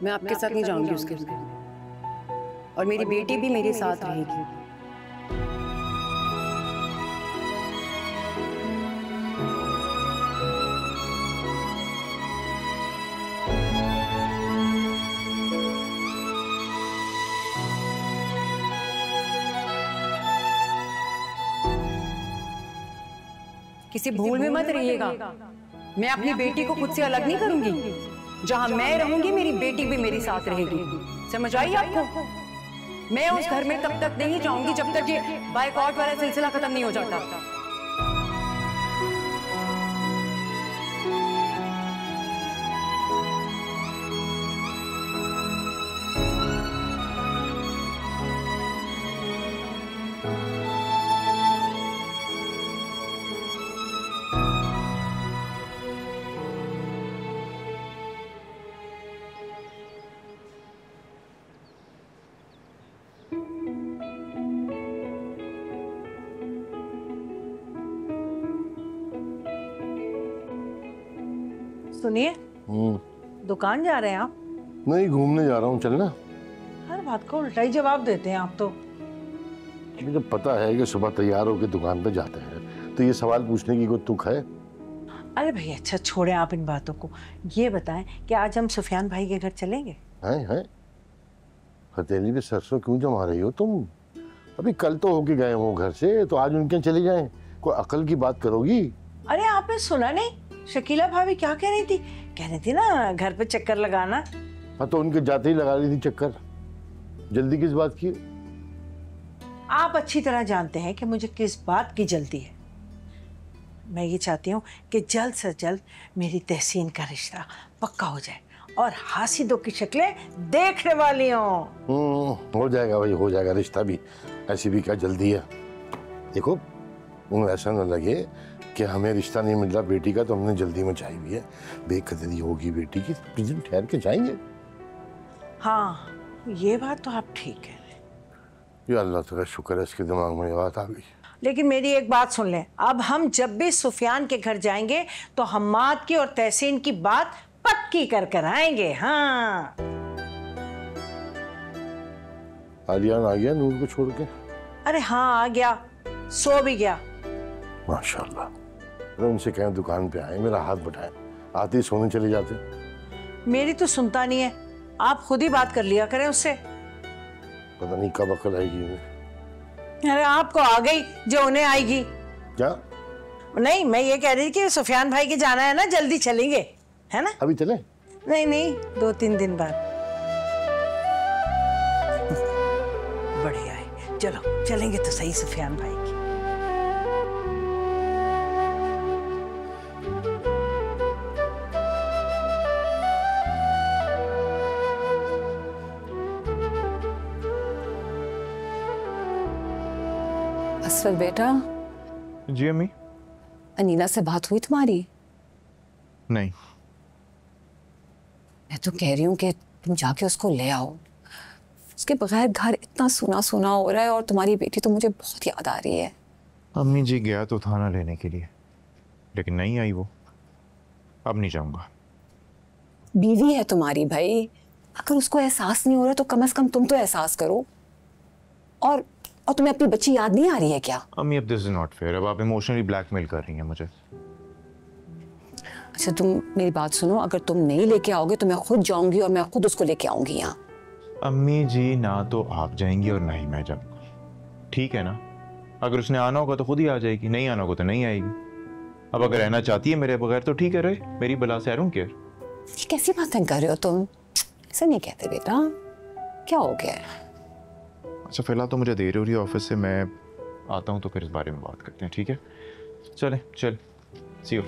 मैं आपके साथ नहीं जाऊंगी उसके घर में, और मेरी बेटी भी मेरे साथ रहेगी। किसी भूल में मत रहिएगा, मैं अपनी बेटी को खुद से अलग नहीं करूंगी। जहां मैं रहूंगी मेरी बेटी भी मेरे साथ रहेगी। समझ आई आपको? मैं उस घर में तब तक नहीं जाऊंगी जब तक ये बायकॉट वाला सिलसिला खत्म नहीं हो जाता। सुनिए, दुकान जा रहे हैं आप? नहीं, घूमने जा रहा हूँ, चलना। हर बात को उल्टा ही जवाब देते हैं आप तो। मुझे पता है कि सुबह तैयार होकर दुकान पे जाते हैं, तो ये सवाल पूछने की कोई तुक है? अरे भाई अच्छा छोड़ें आप इन बातों को। ये बताएं कि आज हम सुफियान भाई के घर चलेंगे? हैं? हथेली पे सरसों क्यों जमा रही हो तुम? अभी कल तो होके गए हो घर से, तो आज उनके चले जाएं। कोई अकल की बात करोगी? अरे आपने सुना नहीं? शकीला भाभी क्या कह रही थी? कह रही थी ना घर पे चक्कर लगाना। हाँ, तो उनके जाते ही लगा रही थी चक्कर। जल्दी किस बात की? आप अच्छी तरह जानते हैं कि मुझे किस बात की जल्दी है। मैं ये चाहती हूँ कि जल्द से जल्द मेरी तहसीन का रिश्ता पक्का हो जाए और हासिदों की शक्लें देखने वाली हों। हो जाएगा भाई, हो जाएगा। रिश्ता भी ऐसी भी क्या जल्दी है? देखो, ऐसा न लगे कि हमें रिश्ता नहीं मिल रहा बेटी का तो हमने जल्दी में चाहिए हुई है। बेकदरी होगी बेटी की, कुछ दिन ठहर के जाएंगे। हाँ, ये बात तो आप ठीक है। या अल्लाह तेरा शुक्र है, इसके दिमाग में ये बात आ गई। लेकिन मेरी एक बात सुन लें, अब हम जब भी सुफियान के घर जाएंगे तो हम्माद की और तहसीन की बात पक्की कर आएंगे। हाँ। आलियान आ गया नूर को छोड़ के? अरे हाँ, आ गया, सो भी गया। माशाल्लाह। उनसे कहें दुकान पे आए, मेरा हाथ बटाएं, आते ही सोने चले जाते। मेरी तो सुनता नहीं है, आप खुद ही बात कर लिया करें उससे। पता नहीं कब अकल आएगी उन्हें। अरे आपको आ गई जो उन्हें आएगी। क्या? नहीं, मैं ये कह रही थी कि सुफियान भाई के जाना है ना, जल्दी चलेंगे, है ना? अभी चले? नहीं, 2-3 दिन बाद। बढ़िया है, चलो चलेंगे तो सही सुफियान भाई की। असफर बेटा। जी अम्मी। अनीला से बात हुई तुम्हारी? नहीं। मैं तो कह रही हूँ कि तुम जाके उसको ले आओ। उसके बगैर घर इतना सुना सुना हो रहा है, और तुम्हारी बेटी तो मुझे बहुत याद आ रही है। अम्मी जी गया तो था ना लेने के लिए, लेकिन नहीं आई वो। अब नहीं जाऊंगा। बीवी है तुम्हारी भाई, अगर उसको एहसास नहीं हो रहा तो कम से कम तुम तो एहसास करो। और तुम्हें अपनी बच्ची याद नहीं आ रही है क्या? अम्मी अब दिस इज नॉट फेयर। अब आप इमोशनली ब्लैकमेल कर रही हैं मुझे। अच्छा तुम मेरी बात सुनो, अगर तुम नहीं लेके आओगे तो मैं खुद जाऊंगी और मैं खुद उसको लेके आऊंगी यहाँ। अम्मी जी, ना तो आप जाएंगी और ना ही मैं जाऊंगा, ठीक है ना? अगर उसने आना होगा तो खुद ही आ जाएगी, नहीं आना होगा तो नहीं आएगी। अब अगर रहना चाहती है मेरे बगैर तो ठीक है, रहे, मेरी बला से आई डोंट केयर। ये कैसी बातें कर रहे हो तुम? ऐसा नहीं कहते बेटा, क्या हो गया है? अच्छा फिलहाल तो मुझे देर हो रही है ऑफिस से, मैं आता हूँ तो फिर इस बारे में बात करते हैं, ठीक है? चल सी यू।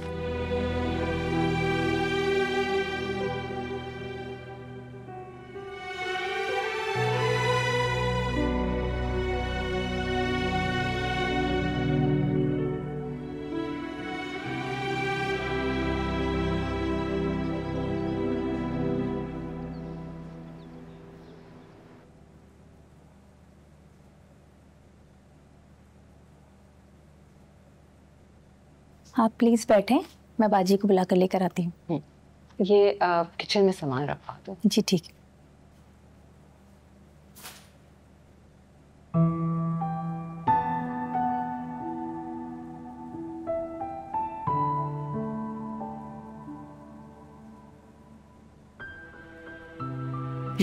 आप प्लीज बैठें, मैं बाजी को बुला कर लेकर आती हूँ। ये किचन में सामान रखवा दो। जी ठीक है।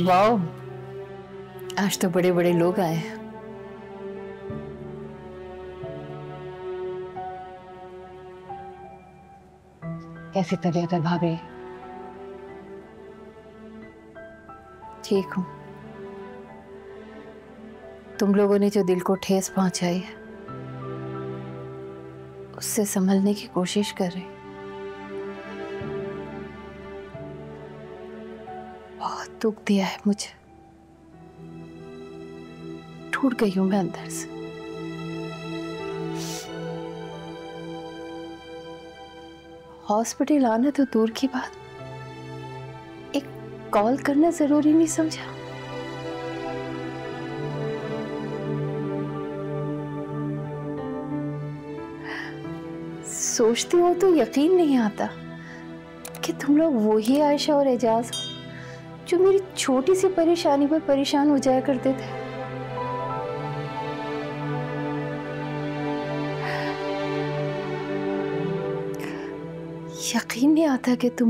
वाओ, आज तो बड़े बड़े लोग आए हैं। कैसी तबीयत है भाभी? ठीक हूँ। तुम लोगों ने जो दिल को ठेस पहुंचाई है उससे संभलने की कोशिश कर रही। बहुत दुख दिया है मुझे, टूट गई हूं मैं अंदर से। हॉस्पिटल आना तो दूर की बात, एक कॉल करना जरूरी नहीं समझा? सोचती हो तो यकीन नहीं आता कि तुम लोग वही आयशा और एजाज हो जो मेरी छोटी सी परेशानी पर परेशान हो जाया करते थे। यकीन नहीं आता कि तुम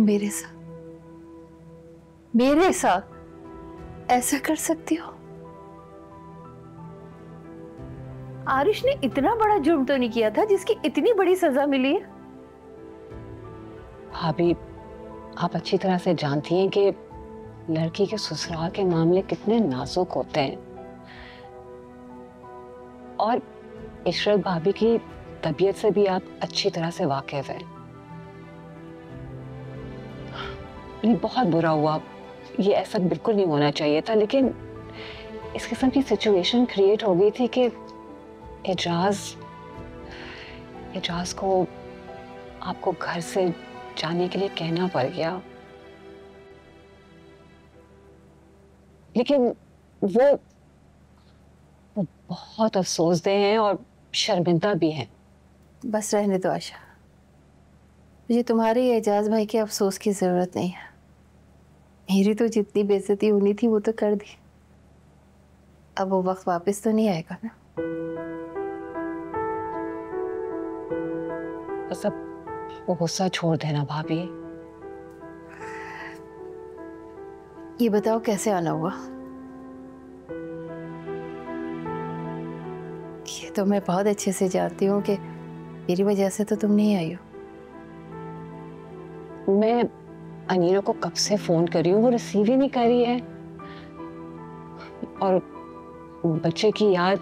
मेरे साथ ऐसा कर सकती हो। आरिश ने इतना बड़ा जुर्म तो नहीं किया था जिसकी इतनी बड़ी सजा मिली है। भाभी, आप अच्छी तरह से जानती हैं कि लड़की के ससुराल के मामले कितने नाजुक होते हैं और इशरत भाभी की तबीयत से भी आप अच्छी तरह से वाकिफ हैं। बहुत बुरा हुआ, ये ऐसा बिल्कुल नहीं होना चाहिए था, लेकिन इस किस्म की सिचुएशन क्रिएट हो गई थी कि एजाज को आपको घर से जाने के लिए कहना पड़ गया। लेकिन वो बहुत अफसोसदे हैं और शर्मिंदा भी हैं। बस रहने दो आशा, मुझे तुम्हारे एजाज भाई के अफसोस की जरूरत नहीं है। मेरी तो जितनी बेइज्जती होनी थी वो तो कर दी, अब वो वक्त वापस तो नहीं आएगा ना। बस अब वो गुस्सा छोड़ देना भाभी। ये बताओ कैसे आना हुआ? ये तो मैं बहुत अच्छे से जानती हूँ कि मेरी वजह से तो तुम नहीं आई हो। मैं अनीरा को कब से फोन कर रही हूँ, वो रिसीव ही नहीं कर रही है और बच्चे की याद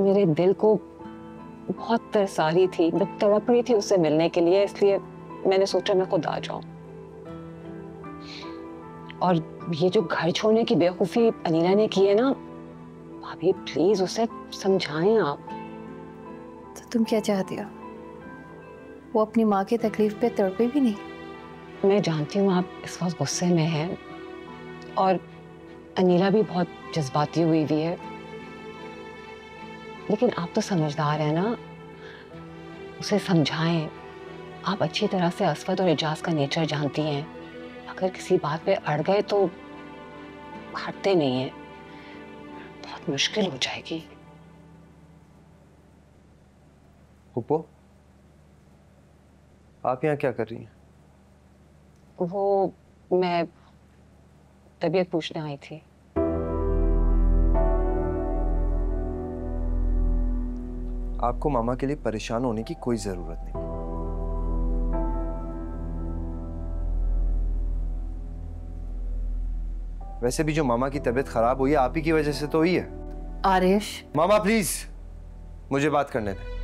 मेरे दिल को बहुत तरसा रही थी। मैं तड़प रही थी उससे मिलने के लिए, इसलिए मैंने सोचा मैं खुद आ जाऊं। और ये जो घर छोड़ने की बेवकूफ़ी अनीरा ने की है ना भाभी, प्लीज उसे समझाएं आप। तो तुम क्या चाहती हो? वो अपनी माँ की तकलीफ पे तड़पे भी नहीं? मैं जानती हूँ आप इस वक्त गुस्से में हैं और अनीरा भी बहुत जज्बाती हुई भी है, लेकिन आप तो समझदार हैं ना, उसे समझाएं। आप अच्छी तरह से असफत और एजाज का नेचर जानती हैं। अगर किसी बात पे अड़ गए तो हटते नहीं हैं, बहुत मुश्किल हो जाएगी। पुप्पो, आप यहाँ क्या कर रही हैं? वो मैं तबीयत पूछने आई थी। आपको मामा के लिए परेशान होने की कोई जरूरत नहीं। वैसे भी जो मामा की तबीयत खराब हुई है आप ही की वजह से तो हुई है। आरिश, मामा प्लीज मुझे बात करने दें।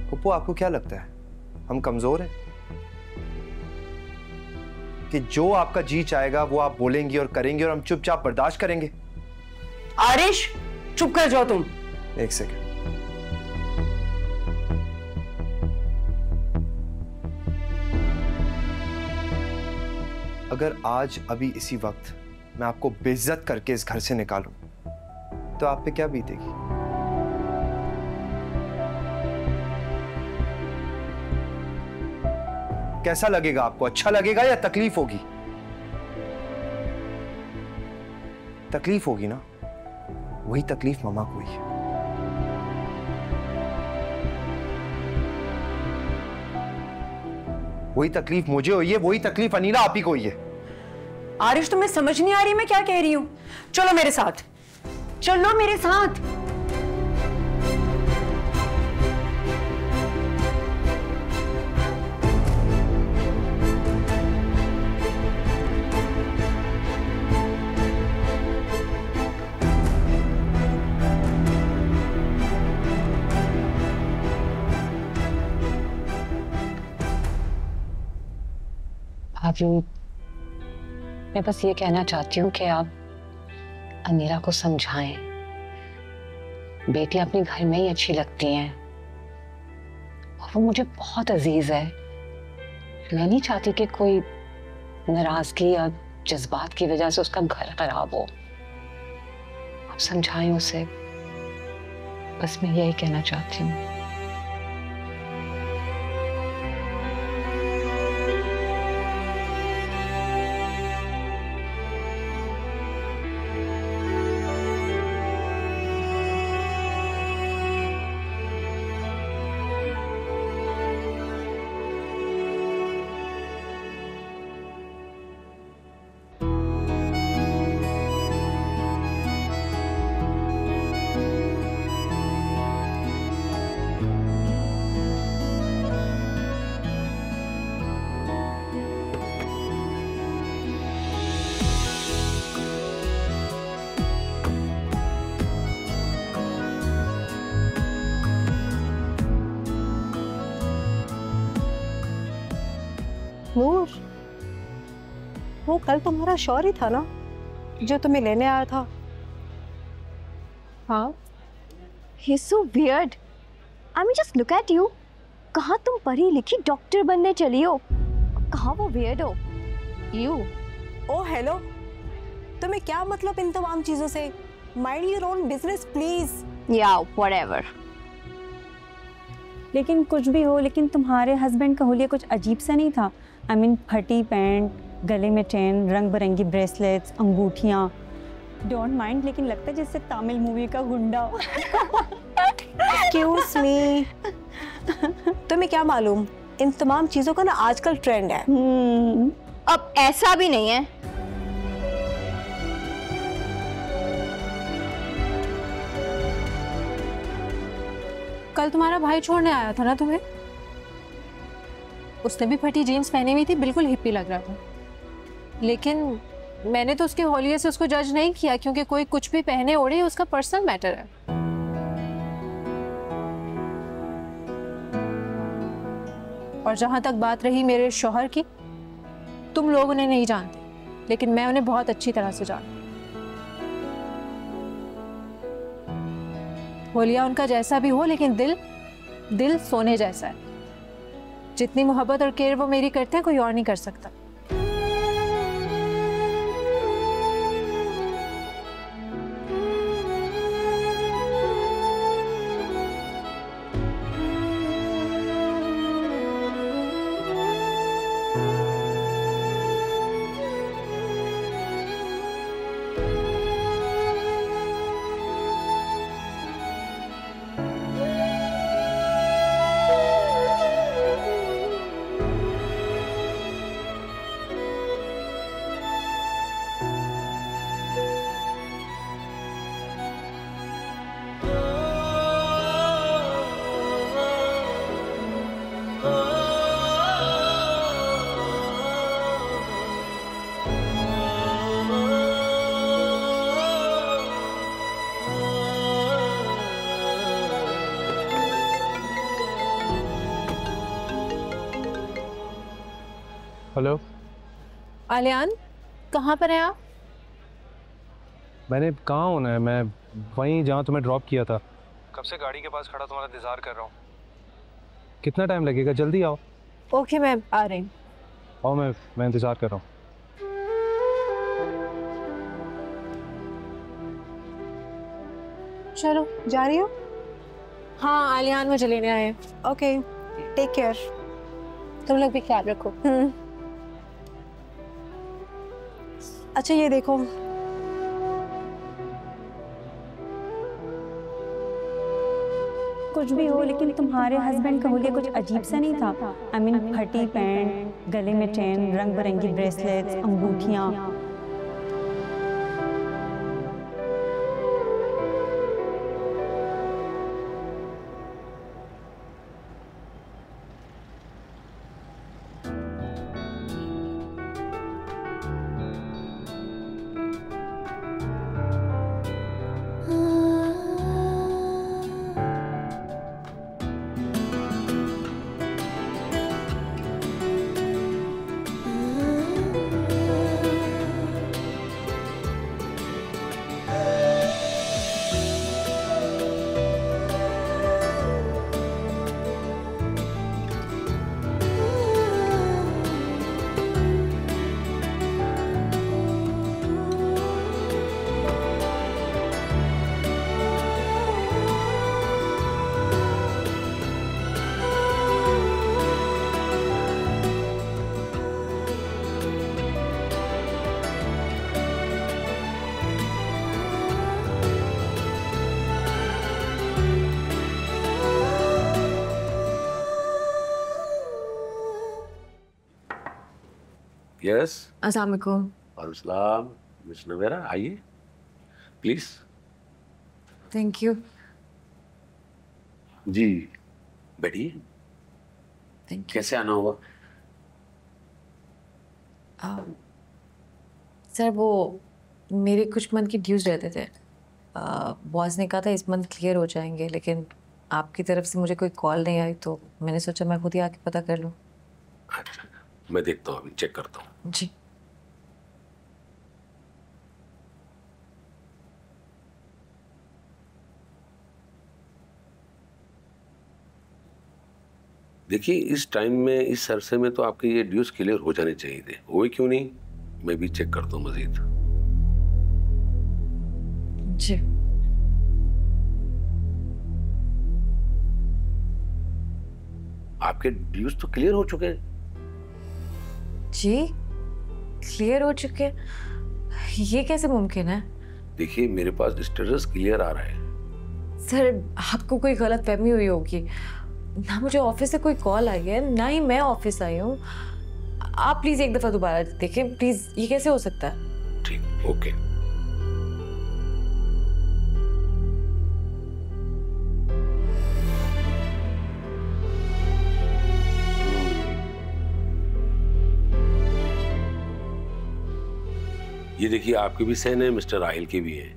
पुप्पो, आपको क्या लगता है हम कमजोर हैं कि जो आपका जी चाहेगा वो आप बोलेंगी और करेंगे और हम चुपचाप बर्दाश्त करेंगे? आरिश, चुप कर जाओ तुम। एक सेकंड। अगर आज अभी इसी वक्त मैं आपको बेइज्जत करके इस घर से निकालूं तो आप पे क्या बीतेगी? कैसा लगेगा आपको? अच्छा लगेगा या तकलीफ होगी? तकलीफ होगी ना, वही तकलीफ मामा को ही है। वही तकलीफ मुझे हुई है, वही तकलीफ अनीला आप ही को ही है। आरिश, तुम्हें समझ नहीं आ रही मैं क्या कह रही हूँ? चलो मेरे साथ, चलो मेरे साथ। भाभी, मैं बस ये कहना चाहती हूँ कि आप अनीला को समझाएं। बेटी अपने घर में ही अच्छी लगती हैं और वो मुझे बहुत अजीज है। मैं नहीं चाहती कि कोई नाराजगी या जज्बात की वजह से उसका घर खराब हो। आप समझाएं उसे, बस मैं यही कहना चाहती हूँ। नूर, वो कल तुम्हारा शौहर ही था ना जो तुम्हें लेने आया था? हाँ। He's so weird. I mean, just look at you. कहाँ तुम पढ़ी लिखी डॉक्टर बनने चली हो, कहाँ वो weird हो? You. ओ हेलो, तुम्हें क्या मतलब इन तमाम चीजों से? Mind your own business, please. Yeah, whatever. लेकिन कुछ भी हो, लेकिन तुम्हारे हस्बैंड का हुलिया कुछ अजीब सा नहीं था? I mean, फटी पैंट, गले में चेन, रंग बिरंगी ब्रेसलेट्स, अंगूठियाँ। डोंट माइंड, लेकिन लगता है जैसे तमिल मूवी का गुंडा हो। Excuse me. तुम्हें क्या मालूम, इन तमाम चीजों का ना आजकल ट्रेंड है। अब ऐसा भी नहीं है। कल तुम्हारा भाई छोड़ने आया था ना तुम्हें? उसने भी फटी जीन्स पहनी हुई थी, बिल्कुल हिप्पी लग रहा था। लेकिन मैंने तो उसके हौलिये से उसको जज नहीं किया, क्योंकि कोई कुछ भी पहने ओढ़े उसका पर्सनल मैटर है। और जहां तक बात रही मेरे शौहर की, तुम लोग उन्हें नहीं जानते, लेकिन मैं उन्हें बहुत अच्छी तरह से जानती हूं। होलिया उनका जैसा भी हो, लेकिन दिल सोने जैसा है। जितनी मोहब्बत और केयर वो मेरी करते हैं, कोई और नहीं कर सकता। हेलो आलियान, कहाँ पर हैं आप? मैंने कहाँ होना है, मैं वहीं जहाँ तुम्हें ड्रॉप किया था। कब से गाड़ी के पास खड़ा तुम्हारा इंतज़ार कर रहा हूँ। कितना टाइम लगेगा? जल्दी आओ। ओके, मैं आ रही हूँ। आओ, मैं इंतज़ार कर रहा हूँ। चलो, जा रही हो? हाँ, आलियान मुझे लेने आए। Okay, take care. तुम लोग भी ख्याल रखो। अच्छा, ये देखो, कुछ भी हो, लेकिन तुम्हारे हस्बैंड का हुलिया कुछ अजीब सा नहीं था। आई मीन फटी पैंट, गले में चेन, रंग बिरंगी ब्रेसलेट्स, अंगूठियाँ। यस। अस्सलाम वालेकुम। वालेकुम, मिस नवेरा आइए प्लीज। Thank you. जी बैठिए। Thank you. कैसे आना हुआ? सर वो मेरे कुछ मंथ की ड्यूज रहते थे। बॉस ने कहा था इस मंथ क्लियर हो जाएंगे, लेकिन आपकी तरफ से मुझे कोई कॉल नहीं आई, तो मैंने सोचा मैं खुद ही आके पता कर लूँ। अच्छा, मैं देखता हूँ, अभी चेक करता हूँ। जी। देखिए इस टाइम में, इस अरसे में तो आपके ये ड्यूज क्लियर हो जाने चाहिए थे, हुए क्यों नहीं? मैं भी चेक करता हूँ मजीद। जी। आपके ड्यूज तो क्लियर हो चुके हैं। जी क्लियर हो चुके हैं? ये कैसे मुमकिन है? देखिए मेरे पास स्टेटस क्लियर आ रहा है। सर आपको कोई गलत फहमी हुई होगी, ना मुझे ऑफिस से कोई कॉल आई है, ना ही मैं ऑफिस आई हूँ। आप प्लीज एक दफा दोबारा देखें प्लीज, ये कैसे हो सकता है? ठीक, ओके। ये देखिए आपके भी साइन है, मिस्टर राहिल के भी है।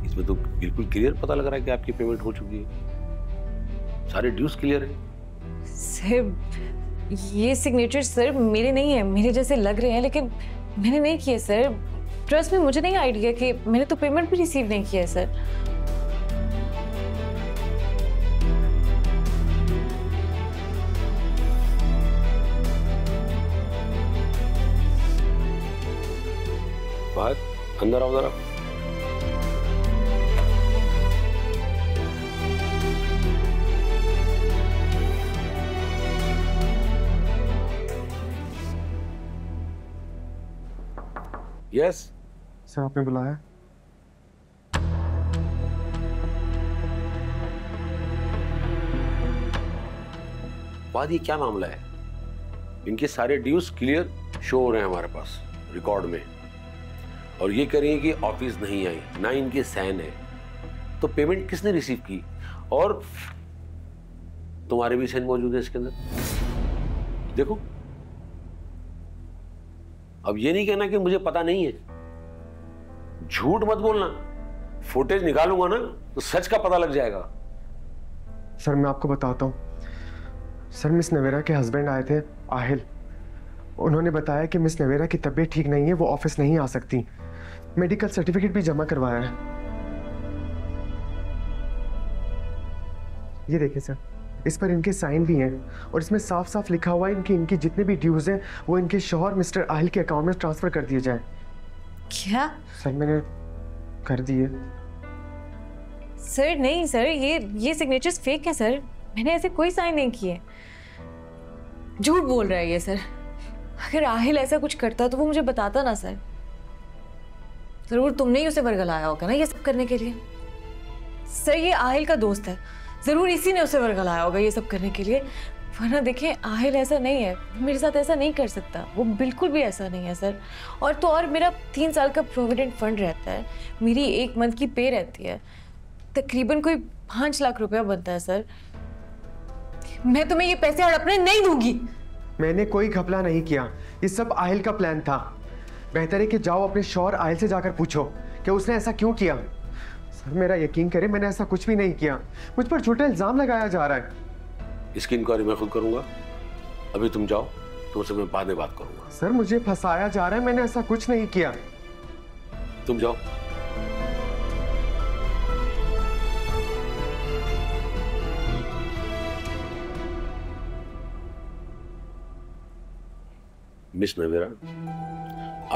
इसमें तो बिल्कुल क्लियर पता लग रहा है कि आपकी पेमेंट हो चुकी है, सारे ड्यूज क्लियर है। सर ये सिग्नेचर सर मेरे नहीं है, मेरे जैसे लग रहे हैं, लेकिन मैंने नहीं किए सर। ट्रस्ट में मुझे नहीं आइडिया कि मैंने तो पेमेंट भी रिसीव नहीं किया है सर। बाहर अंदर आओ जरा। यस सर, आपने बुलाया? बाद ये क्या मामला है? इनके सारे ड्यूज क्लियर शो हो रहे हैं हमारे पास रिकॉर्ड में, और ये कह रही है कि ऑफिस नहीं आई, ना इनके साइन है, तो पेमेंट किसने रिसीव की? और तुम्हारे भी साइन मौजूद है इसके अंदर, देखो। अब ये नहीं कहना कि मुझे पता नहीं है, झूठ मत बोलना। फुटेज निकालूंगा ना तो सच का पता लग जाएगा। सर मैं आपको बताता हूँ। सर मिस नवेरा के हस्बैंड आए थे आहिल, उन्होंने बताया कि मिस नवेरा की तबीयत ठीक नहीं है, वो ऑफिस नहीं आ सकती। मेडिकल सर्टिफिकेट भी जमा करवाया है। ये देखिए सर, इस पर इनके साइन भी हैं, और इसमें साफ साफ लिखा हुआ है इनकी जितने भी ड्यूज हैं वो इनके शौहर मिस्टर आहिल के अकाउंट में ट्रांसफर कर दिए जाएं। क्या? सर मैंने कर दिए। सर नहीं सर, ये सिग्नेचर्स फेक है सर, मैंने ऐसे कोई साइन नहीं किए। झूठ बोल रहा है ये सर। अगर आहिल ऐसा कुछ करता तो वो मुझे बताता ना सर। जरूर तुमने ही उसे वर्गलाया होगा ना ये सब करने के लिए। सर ये आहिल का दोस्त है, जरूर इसी ने उसे वर्गलाया होगा ये सब करने के लिए, वरना देखिए आहिल ऐसा नहीं है, मेरे साथ ऐसा नहीं कर सकता, वो बिल्कुल भी ऐसा नहीं है सर। और तो और मेरा 3 साल का प्रोविडेंट फंड रहता है, मेरी 1 मंथ की पे रहती है, तकरीबन कोई 5 लाख रुपया बनता है सर। मैं तुम्हें ये पैसे हड़पने नहीं दूंगी। मैंने कोई घपला नहीं किया, ये सब आहिल का प्लान था। बेहतर है कि जाओ अपने शौहर आहिल से जाकर पूछो कि उसने ऐसा क्यों किया। सर मेरा यकीन करें, मैंने ऐसा कुछ भी नहीं किया, मुझ पर झूठा इल्जाम लगाया जा रहा है। इसकी इंक्वायरी मैं खुद करूंगा, अभी तुम जाओ, तुमसे मैं बाद में बात करूंगा। सर मुझे फंसाया जा रहा है, मैंने ऐसा कुछ नहीं किया। तुम जाओ। मिस नवेरा,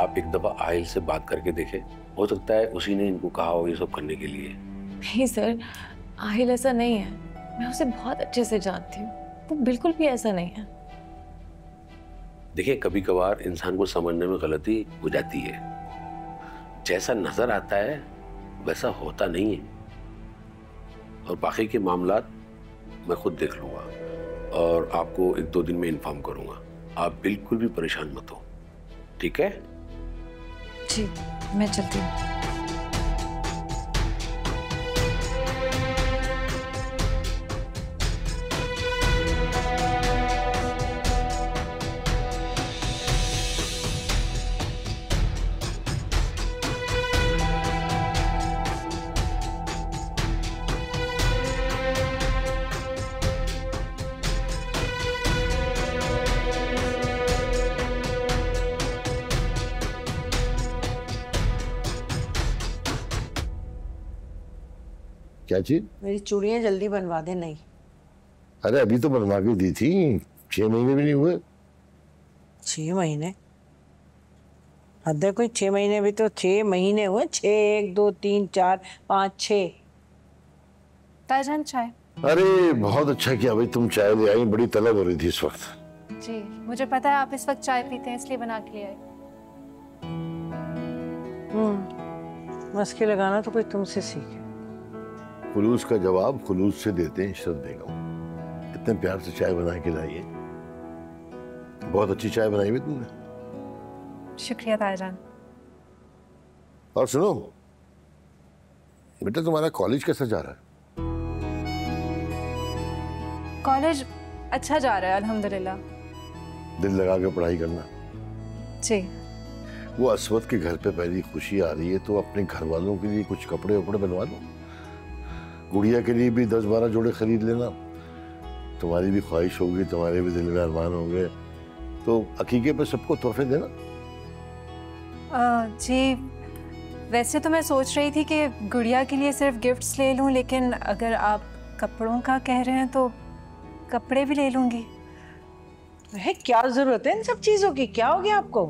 आप एक दफा आहिल से बात करके देखें, हो सकता है उसी ने इनको कहा हो ये सब करने के लिए। नहीं सर, आहिल ऐसा नहीं है, मैं उसे बहुत अच्छे से जानती हूँ, वो बिल्कुल भी ऐसा नहीं है। देखिए कभी कभार इंसान को समझने में गलती हो जाती है, जैसा नजर आता है वैसा होता नहीं है, और बाकी के मामलात मैं खुद देख लूंगा और आपको 1-2 दिन में इन्फॉर्म करूंगा। आप बिल्कुल भी परेशान मत हो, ठीक है? जी मैं चलती हूँ। क्या चीज? मेरी चूड़ियां जल्दी बनवा दे। नहीं अरे अभी तो बनवा के दी थी, 6 महीने भी नहीं हुए। 6 महीने? हद है कोई, 6 महीने भी तो 6 महीने हुए। 6 1 2 3 4 5 6। ताईजान चाय। अरे बहुत अच्छा किया भाई, तुम चाय ले आई, बड़ी तलब हो रही थी इस वक्त। जी मुझे पता है आप इस वक्त चाय पीते हैं, इसलिए बना के ले आई। मस्के लगाना तो कोई तुमसे सीखे। खुलूस का जवाब खुलूस से देते हैं इशरत बेगम। इतने प्यार से चाय बना के लाई है, बहुत अच्छी चाय बनाई हुई तुमने। शुक्रिया ताईजान। और सुनो बेटा, तुम्हारा कॉलेज कैसा जा रहा है? कॉलेज अच्छा जा रहा है अल्हम्दुलिल्लाह। दिल लगा के पढ़ाई करना। जी। वो असवद के घर पे पहली खुशी आ रही है तो अपने घर वालों के लिए कुछ कपड़े वपड़े बनवा लो, गुड़िया के लिए भी 10-12 जोड़े खरीद लेना। तुम्हारी भी ख्वाहिश होगी, तुम्हारे भी दिल में अरमान होंगे, तो अकीके पे सबको तोहफे देना। जी वैसे तो मैं सोच रही थी कि गुड़िया के लिए सिर्फ गिफ्ट्स ले लूं, लेकिन अगर आप कपड़ों का कह रहे हैं तो कपड़े भी ले लूंगी। है क्या जरूरत है इन सब चीजों की? क्या हो गया आपको?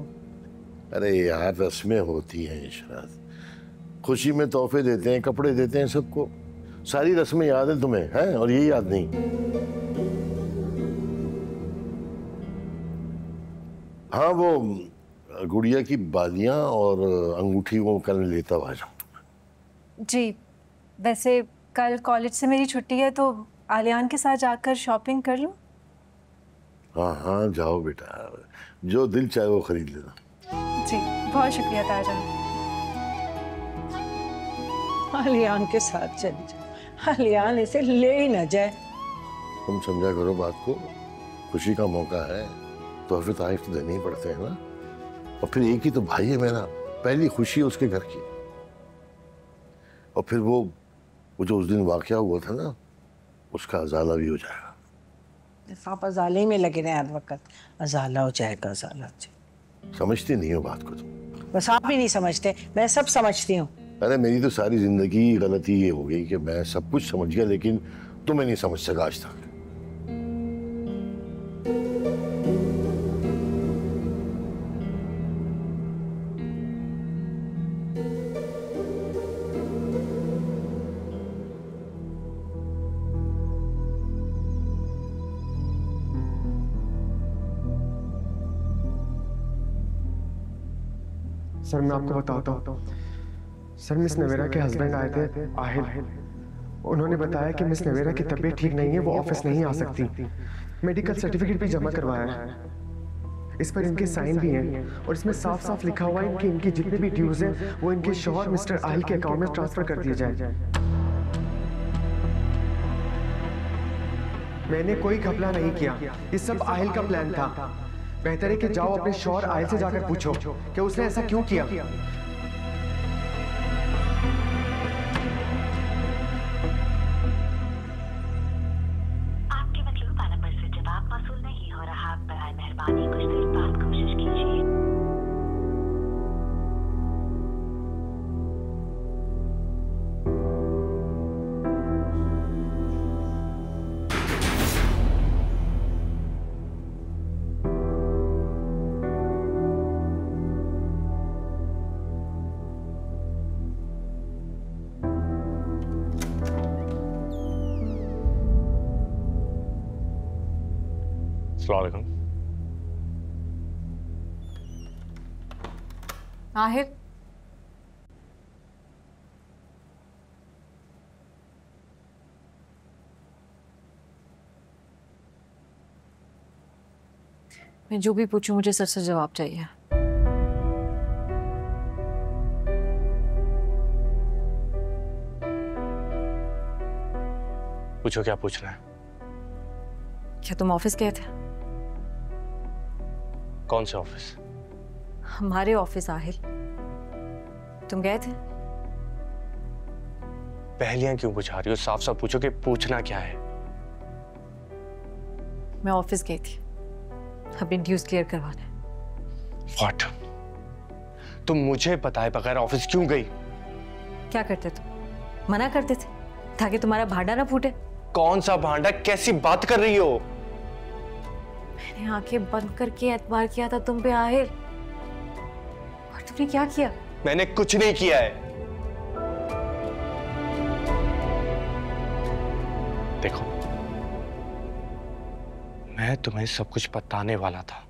अरे यार रस्में होती हैं इशरत, खुशी में तोहफे देते हैं, कपड़े देते हैं सबको। सारी रस्में याद है तुम्हें, हैं? और ये याद नहीं? हाँ वो गुड़िया की बालियां और अंगूठी वो कल लेता हुआ जाऊँ। जी वैसे कल कॉलेज से मेरी छुट्टी है तो आलियान के साथ जाकर शॉपिंग कर लूं? हाँ हाँ जाओ बेटा, जो दिल चाहे वो खरीद लेना। जी बहुत शुक्रिया ताईजान। आलियान के साथ चली जाओ, आलियान इसे ले ही ना जाए। तुम समझा करो बात को, खुशी का मौका है, तोहफे तारीफ तो देने ही पड़ते हैं ना। और फिर एक ही तो भाई है मेरा, पहली खुशी है उसके घर की। और फिर वो जो उस दिन वाकया हुआ था ना, उसका अजाला भी हो जाएगा। आप अजाले में लगे रहे हर वक्त, अजाला हो जाएगा, अजाला हो जाएगा। समझती नहीं हो बात को तुम। बस आप ही नहीं समझते, मैं सब समझती हूँ। अरे मेरी तो सारी जिंदगी गलती ये हो गई कि मैं सब कुछ समझ गया लेकिन तुम्हें नहीं समझ सका आज तक। सर मैं आपको बताता हूँ। सर मिस नवेरा के हस्बैंड आए थे आहिल, उन्होंने बताया कि मिस नवेरा की तबीयत ठीक नहीं है, वो ऑफिस नहीं आ सकती। मेडिकल सर्टिफिकेट भी जमा करवाया है, इस पर इनके साइन भी हैं और इसमें साफ साफ लिखा हुआ है कि इनके जितने भी ड्यूज हैं वो इनके शौहर मिस्टर आहिल के अकाउंट में ट्रांसफर कर दिए जाए। मैंने कोई घपला नहीं किया, ये सब आहिल का प्लान था। बेहतर है कि जाओ अपने शौहर आहिल से जाकर पूछो कि उसने ऐसा क्यों किया। आपके मतलूबा नंबर से जवाब मौसूल नहीं हो रहा, बराए मेहरबानी कुछ देर बाद कोशिश कीजिए। अस्सलामुअलैकुम। आहिर, मैं जो भी पूछूं मुझे सच से जवाब चाहिए। पूछो क्या पूछना है। क्या तुम ऑफिस गए थे? कौन से ऑफिस? हमारे ऑफिस आहिल। तुम गए थे? पहेलियां क्यों बुझा रही हो? साफ साफ पूछो कि पूछना क्या है। मैं ऑफिस गई थी अपनी ड्यूज क्लियर करवाने। व्हाट? तुम मुझे बताए बगैर ऑफिस क्यों गई? क्या करते तुम? मना करते थे ताकि तुम्हारा भांडा ना फूटे। कौन सा भांडा? कैसी बात कर रही हो? मैंने आंखें बंद करके एतबार किया था तुम पे आहिर, और तुमने क्या किया? मैंने कुछ नहीं किया है। देखो, मैं तुम्हें सब कुछ बताने वाला था।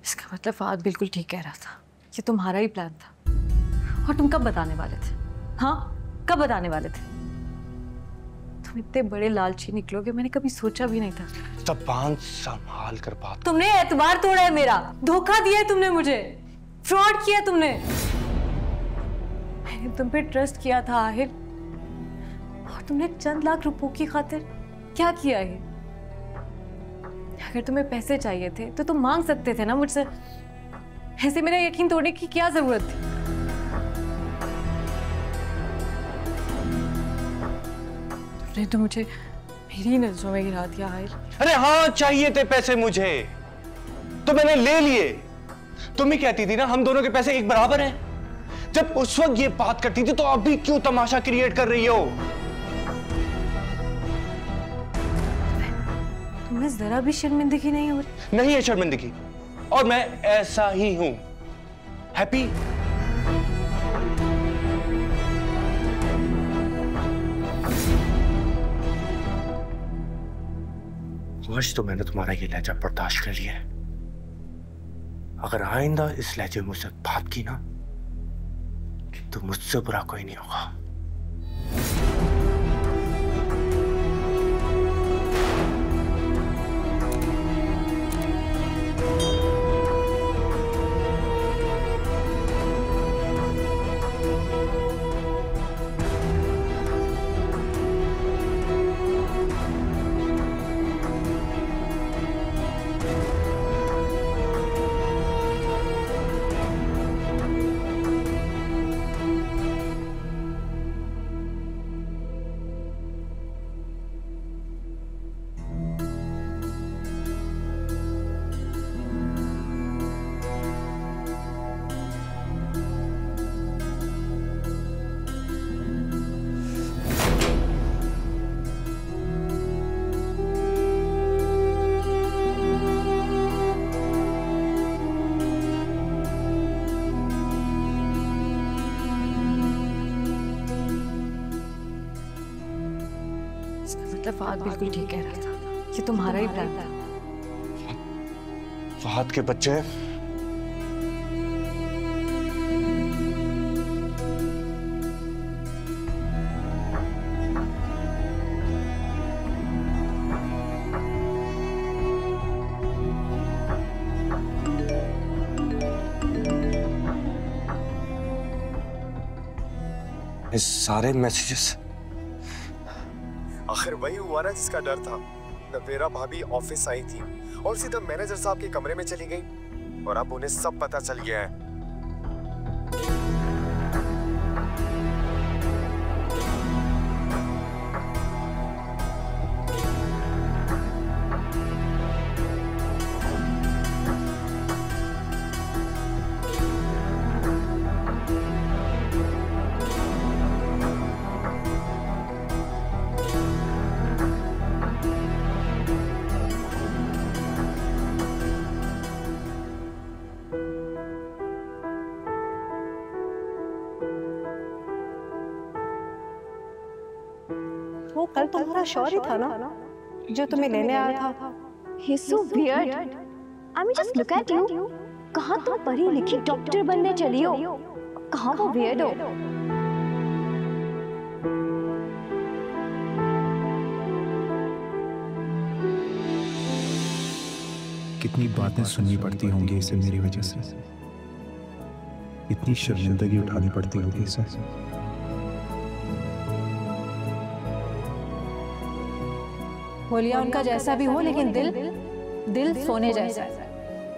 इसका मतलब फहद बिल्कुल ठीक कह रहा था, ये तुम्हारा ही प्लान था। और तुम कब बताने वाले थे? हाँ, कब बताने वाले थे? तुम इतने बड़े लालची निकलोगे मैंने कभी सोचा भी नहीं था। ज़बान संभाल कर बात। तुमने एतबार तोड़ा है मेरा, धोखा दिया है तुमने मुझे, फ्रॉड किया तुमने। मैंने तुम पे ट्रस्ट किया था आहिर, और तुमने चंद लाख रुपयों की खातिर क्या किया है? अगर तुम्हें पैसे चाहिए थे तो तुम मांग सकते थे ना मुझसे। ऐसे मेरा यकीन तोड़ने की क्या जरूरत थी? तुमने तो मुझे मेरी नजरों में गिरा दिया आहिल। अरे हाँ, चाहिए थे पैसे मुझे तो मैंने ले लिए। तुम ही कहती थी ना हम दोनों के पैसे एक बराबर हैं। जब उस वक्त ये बात करती थी तो अभी क्यों तमाशा क्रिएट कर रही हो? तुम्हें जरा भी शर्मिंदगी नहीं हो रही? नहीं है शर्मिंदगी, और मैं ऐसा ही हूं। हैप्पी? आज तो मैंने तुम्हारा ये लहजा बर्दाश्त कर लिया है। अगर आइंदा इस लहजे में मुझसे बात की ना तो मुझसे बुरा कोई नहीं होगा। फहद बिल्कुल ठीक कह रहा था, ये तुम्हारा ही प्लान था। फहद के बच्चे ये सारे मैसेजेस आखिर वही हुआ ना जिसका डर था। नवेरा भाभी ऑफिस आई थी और सीधा मैनेजर साहब के कमरे में चली गई और अब उन्हें सब पता चल गया है। वो कल तुम्हारा शौर्य था ना जो तुम्हें लेने आया था। He's so weird. I mean, just look at you. कहाँ तुम पढ़ी लिखी डॉक्टर बनने चली हो, कहाँ वो weird हो। कितनी बातें सुननी पड़ती होंगी इसे मेरी वजह से, इतनी शर्मिंदगी उठानी पड़ती होगी इसे। होलिया उनका जैसा भी हो, लेकिन दिल सोने जैसा है।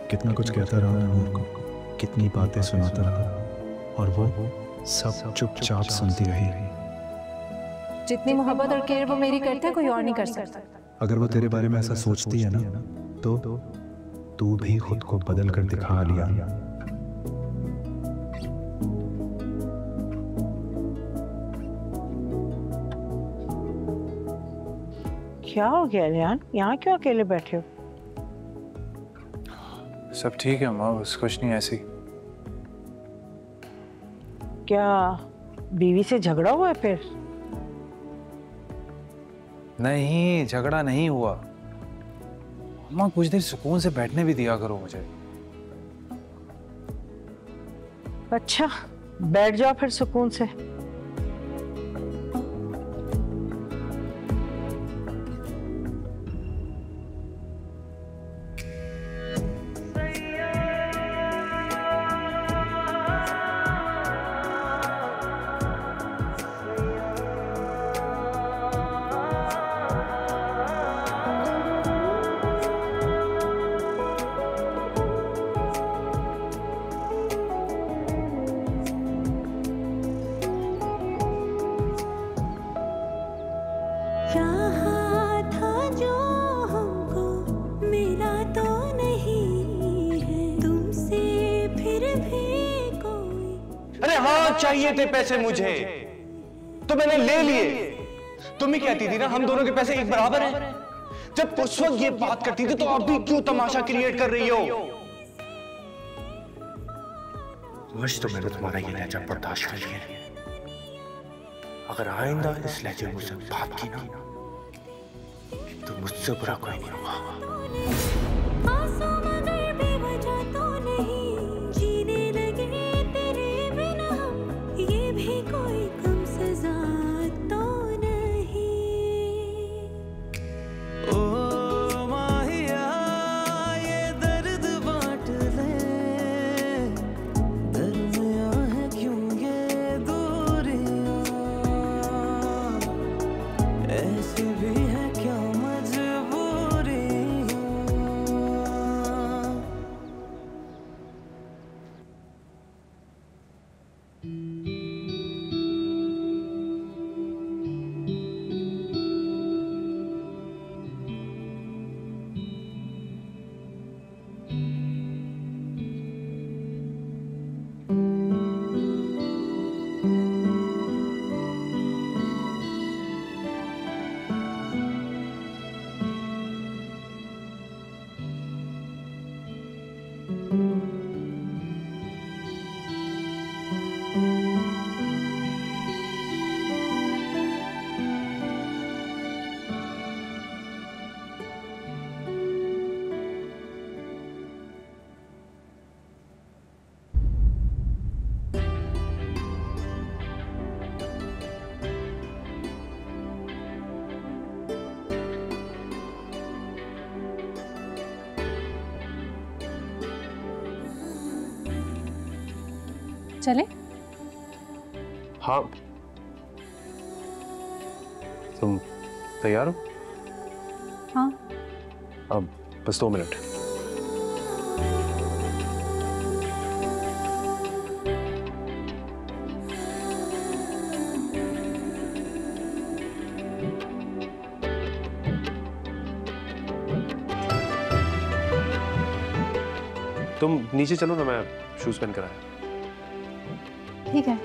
कितना कुछ कहता रहा मैं नूर को, कितनी बातें सुनाता रहा और वो सब चुपचाप सुनती रही। जितनी मोहब्बत और केयर वो मेरी करते हैं, कोई और नहीं कर सकता। अगर वो तेरे बारे में ऐसा सोचती है ना, तो तू भी खुद को बदल कर दिखा लिया। क्या हो गया रियान, यहाँ क्यों अकेले बैठे हो? सब ठीक है अम्मा, बस कुछ नहीं, ऐसी। क्या बीवी से झगड़ा हुआ है फिर? नहीं, झगड़ा नहीं हुआ अम्मा, कुछ देर सुकून से बैठने भी दिया करो मुझे। अच्छा, बैठ जाओ फिर सुकून से। चाहिए थे पैसे मुझे तो मैंने ले लिए। तुम ही कहती थी ना हम दोनों के पैसे एक बराबर हैं। जब उस वक्त ये बात करती थी तो अब भी क्यों तमाशा क्रिएट कर रही हो? आज तो मैंने तुम्हारा ये लहजा बर्दाश्त कर लिया। अगर आइंदा इस लहजे में मुझसे बात की ना तो मुझसे बुरा कोई नहीं होगा। चले? हाँ तुम तैयार हो? हाँ। अब बस 2 मिनट। तुम नीचे चलो ना, मैं शूज पहन कर आया। ठीक है।